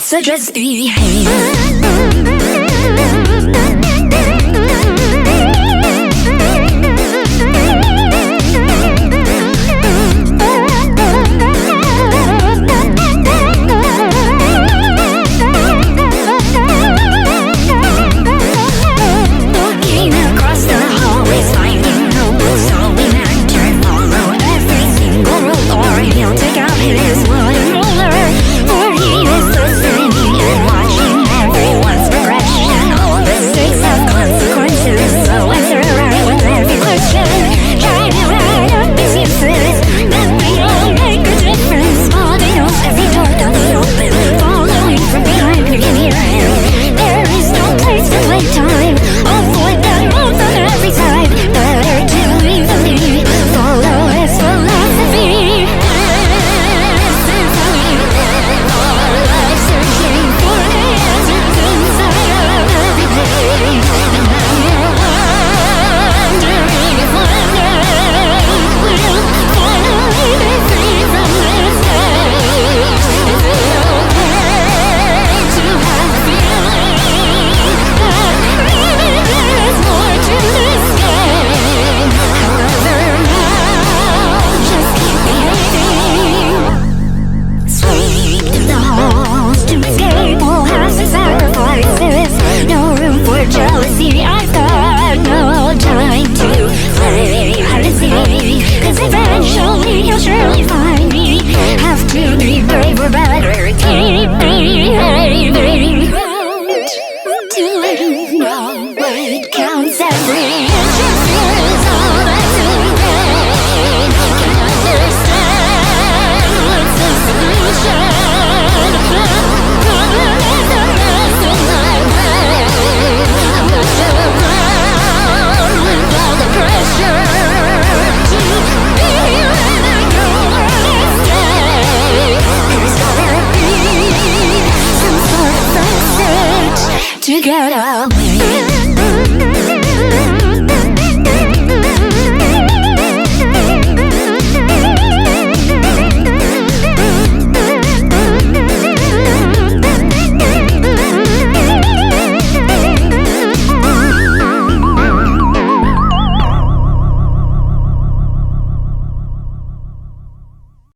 so just behave. Jealousy, I've got no time to play hide and seek, 'cause eventually you'll surely find me. Have to be brave or better keep behaving. To let you know what counts every inch of you is all that's in vain. Can understand what's the solution. To get out.